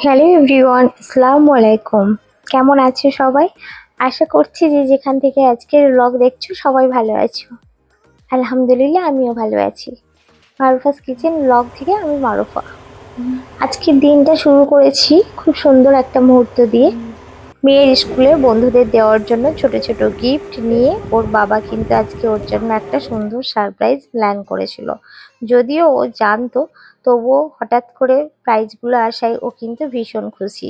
Hello everyone, আসসালামু আলাইকুম। কেমন আছো সবাই? আশা করছি যে যেখান থেকে আজকের ব্লগ দেখছো সবাই ভালো আছো। আলহামদুলিল্লাহ আমিও ভালো আছি। মারুফাস কিচেন ব্লগ থেকে আমি মারুফা। আজকের দিনটা শুরু করেছি খুব সুন্দর একটা মুহূর্ত দিয়ে। মেয়ের স্কুলে বন্ধুদের দেওয়ার জন্য ছোট ছোট গিফট নিয়ে ওর বাবা কিন্তু আজকে ওর জন্য একটা সুন্দর সারপ্রাইজ প্ল্যান করেছিল। যদিও ও জানতো, তবুও হঠাৎ করে প্রাইজগুলো আসায় ও কিন্তু ভীষণ খুশি।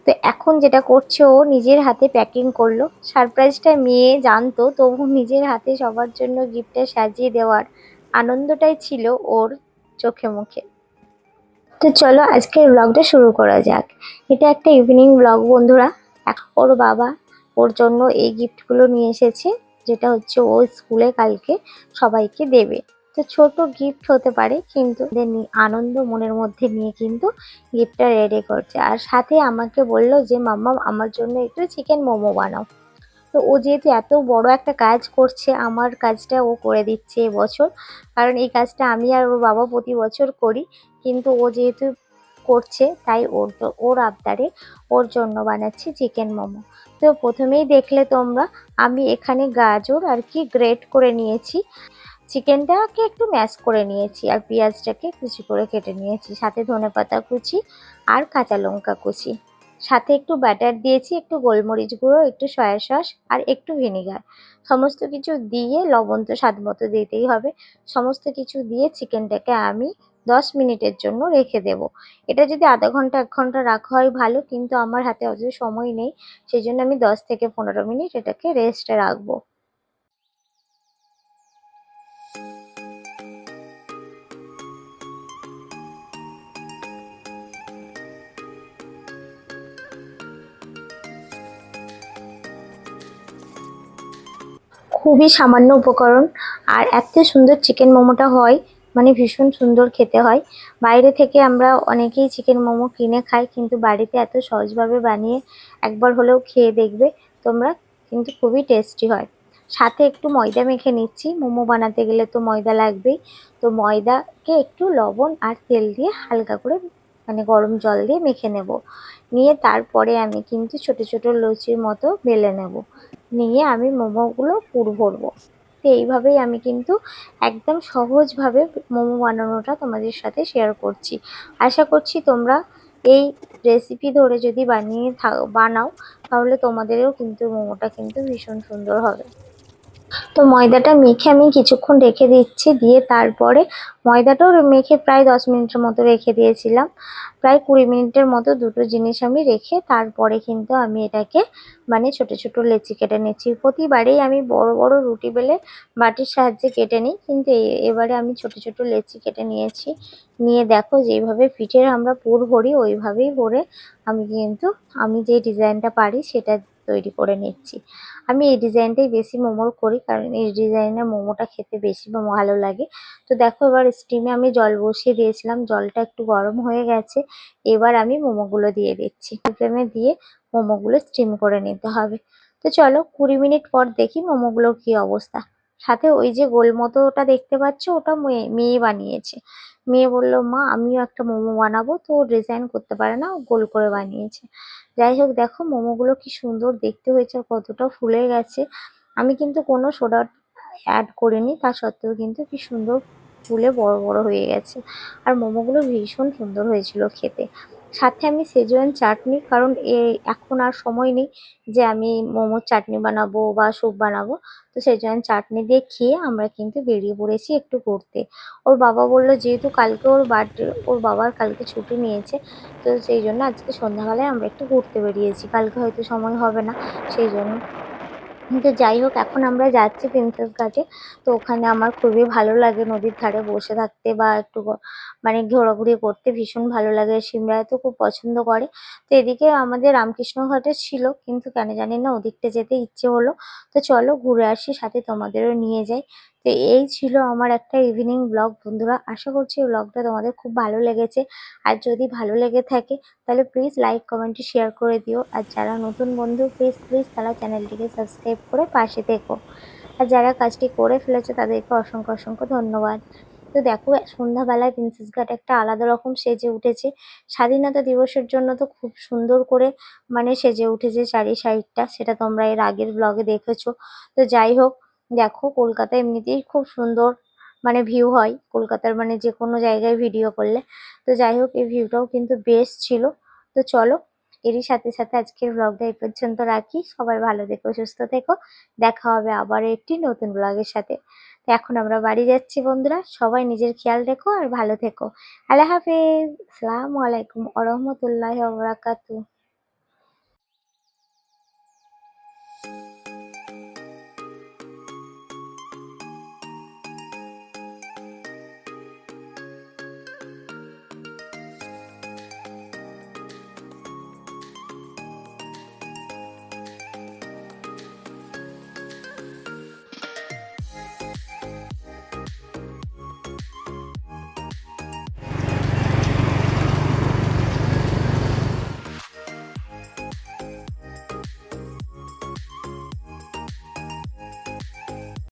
তো এখন যেটা করছে, ও নিজের হাতে প্যাকিং করলো। সারপ্রাইজটা মেয়ে জানতো, তবু নিজের হাতে সবার জন্য গিফটটা সাজিয়ে দেওয়ার আনন্দটাই ছিল ওর চোখে মুখে। তো চলো আজকের ব্লগটা শুরু করা যাক। এটা একটা ইভিনিং ব্লগ বন্ধুরা। ওর বাবা ওর জন্য এই গিফটগুলো নিয়ে এসেছে, যেটা হচ্ছে ও স্কুলে কালকে সবাইকে দেবে। তো ছোট গিফট হতে পারে, কিন্তু আনন্দ মনের মধ্যে নিয়ে কিন্তু গিফটটা রেডি করছে। আর সাথে আমাকে বললো যে মাম্মা আমার জন্য একটু চিকেন মোমো বানাও। তো ও যেহেতু এত বড় একটা কাজ করছে, আমার কাজটা ও করে দিচ্ছে এবছর। কারণ এই কাজটা আমি আর ওর বাবা প্রতি বছর করি, কিন্তু ও যেহেতু করছে তাই ওর আবদারে ওর জন্য বানাচ্ছি চিকেন মোমো। তো প্রথমেই দেখলে তোমরা, আমি এখানে গাজর আর কি গ্রেট করে নিয়েছি, চিকেনটাকে একটু ম্যাশ করে নিয়েছি, আর পেঁয়াজটাকে কুচি করে কেটে নিয়েছি, সাথে ধনেপাতা কুচি আর কাঁচা লঙ্কা কুচি। সাথে একটু ব্যাটার দিয়েছি, একটু গোলমরিচ গুঁড়ো, একটু সয়া সস আর একটু ভিনেগার। সমস্ত কিছু দিয়ে, লবণ তো স্বাদ মতো দিতেই হবে। সমস্ত কিছু দিয়ে চিকেনটাকে আমি 10 মিনিটের জন্য রেখে দেব। এটা যদি আধা ঘন্টা 1 ঘন্টা রাখা হয় ভালো, কিন্তু আমার হাতে অত সময় নেই, সেই জন্য আমি 10 থেকে 15 মিনিট এটাকে রেস্টে রাখবো। খুবই সামান্য উপকরণ, আর এত সুন্দর চিকেন মোমোটা হয়, মানে ভীষণ সুন্দর খেতে হয়। বাইরে থেকে আমরা অনেকেই চিকেন মোমো কিনে খাই, কিন্তু বাড়িতে এত সহজভাবে বানিয়ে একবার হলেও খেয়ে দেখবে তোমরা, কিন্তু খুবই টেস্টি হয়। সাথে একটু ময়দা মেখে নিচ্ছি, মোমো বানাতে গেলে তো ময়দা লাগবেই। তো ময়দাকে একটু লবণ আর তেল দিয়ে হালকা করে, মানে গরম জল দিয়ে মেখে নেব। নিয়ে তারপরে আমি কিন্তু ছোট ছোট লুচির মতো বেলে নেব। নিয়ে আমি মোমোগুলো পুর ভরবো। তো এইভাবেই আমি কিন্তু একদম সহজভাবে মোমো বানানোটা তোমাদের সাথে শেয়ার করছি। আশা করছি তোমরা এই রেসিপি ধরে যদি বানাও, তাহলে তোমাদেরও কিন্তু মোমোটা কিন্তু ভীষণ সুন্দর হবে। তো ময়দাটা মেখে আমি কিছুক্ষণ রেখে দিচ্ছি, দিয়ে তারপরে ময়দাটাও মেখে প্রায় 10 মিনিটের মতো রেখে দিয়েছিলাম। প্রায় 20 মিনিটের মতো দুটো জিনিস আমি রেখে তারপরে কিন্তু আমি এটাকে, মানে ছোট ছোট লেচি কেটে নিচ্ছি। প্রতিবারেই আমি বড় বড় রুটি বেলে বাটির সাহায্যে কেটে নিই, কিন্তু এবারে আমি ছোট ছোট লেচি কেটে নিয়েছি। নিয়ে দেখো, যেইভাবে পিঠের আমরা পুর ভরি ওইভাবেই ভরে আমি যে ডিজাইনটা পারি সেটা তৈরি করে নিচ্ছি। আমি এই ডিজাইনটাই বেশি মোমোর করি, কারণ এই ডিজাইনের মোমোটা খেতে বেশি ভালো লাগে। তো দেখো, এবার স্টিমে আমি জল বসিয়ে দিয়েছিলাম, জলটা একটু গরম হয়ে গেছে। এবার আমি মোমোগুলো দিয়ে দিচ্ছি, ফ্লেমে দিয়ে মোমোগুলো স্টিম করে নিতে হবে। তো চলো 20 মিনিট পর দেখি মোমোগুলোর কি অবস্থা। সাথে ওই যে গোল মতো ওটা দেখতে পাচ্ছ, ওটা মেয়ে বানিয়েছে। মেয়ে বললো মা আমিও একটা মোমো বানাবো, তো ও ডিজাইন করতে পারে না, ও গোল করে বানিয়েছে। যাই হোক, দেখো মোমোগুলো কি সুন্দর দেখতে হয়েছে আর কতটা ফুলে গেছে। আমি কিন্তু কোনো সোডা অ্যাড করিনি, তা সত্ত্বেও কিন্তু কি সুন্দর ফুলে বড় বড় হয়ে গেছে। আর মোমোগুলো ভীষণ সুন্দর হয়েছিল খেতে। সাথে আমি সেজওয়ান চাটনি, কারণ এখন আর সময় নেই যে আমি মোমোর চাটনি বানাবো বা স্যুপ বানাবো। তো সেজওয়ান চাটনি দিয়ে খেয়ে আমরা কিন্তু বেরিয়ে পড়েছি একটু ঘুরতে। ওর বাবা বললো, যেহেতু কালকে ওর বার্থডে, ওর বাবার কালকে ছুটি নিয়েছে, তো সেই জন্য আজকে সন্ধ্যাবেলায় আমরা একটু ঘুরতে বেরিয়েছি। কালকে হয়তো সময় হবে না, সেই জন্য। কিন্তু যাই হোক, এখন আমরা যাচ্ছি প্রিন্সেস ঘাটে। তো ওখানে আমার খুবই ভালো লাগে নদীর ধারে বসে থাকতে, বা একটু মানে ঘোরাঘুরি করতে ভীষণ ভালো লাগে। সিমরায় তো খুব পছন্দ করে। তো এদিকে আমাদের রামকৃষ্ণ ঘাটে ছিল, কিন্তু কেন জানি না ওদিকটা যেতে ইচ্ছে হলো। তো চলো ঘুরে আসি, সাথে তোমাদেরও নিয়ে যাই। তো এই ছিল আমার একটা ইভিনিং ব্লগ বন্ধুরা। আশা করছি এই ব্লগটা তোমাদের খুব ভালো লেগেছে। আর যদি ভালো লেগে থাকে তাহলে প্লিজ লাইক, কমেন্ট, শেয়ার করে দিও। আর যারা নতুন বন্ধু প্লিজ প্লিজ তারা চ্যানেলটিকে সাবস্ক্রাইব করে পাশে থেকো। আর যারা কাজটি করে ফেলেছে তাদেরকে অসংখ্য অসংখ্য ধন্যবাদ। তো দেখো সন্ধ্যাবেলায় প্রিন্সেস ঘাট একটা আলাদা রকম সেজে উঠেছে। স্বাধীনতা দিবসের জন্য তো খুব সুন্দর করে মানে সেজে উঠেছে চারি সাইডটা, সেটা তোমরা এর আগের ব্লগে দেখেছো। তো যাই হোক, দেখো কলকাতা এমনিতেই খুব সুন্দর মানে ভিউ হয় কলকাতার, মানে যে কোনো জায়গায় ভিডিও করলে। তো যাই হোক এই ভিউটাও কিন্তু বেস্ট ছিল। তো চলো এরই সাথে সাথে আজকের ব্লগটা এই পর্যন্ত রাখি। সবাই ভালো থেকো, সুস্থ থেকো। দেখা হবে আবার একটি নতুন ব্লগের সাথে। তো এখন আমরা বাড়ি যাচ্ছি বন্ধুরা, সবাই নিজের খেয়াল রেখো আর ভালো থেকো। আল্লাহ হাফেজ। আসসালামু আলাইকুম ওয়া রাহমাতুল্লাহি ওয়া বারাকাতুহু।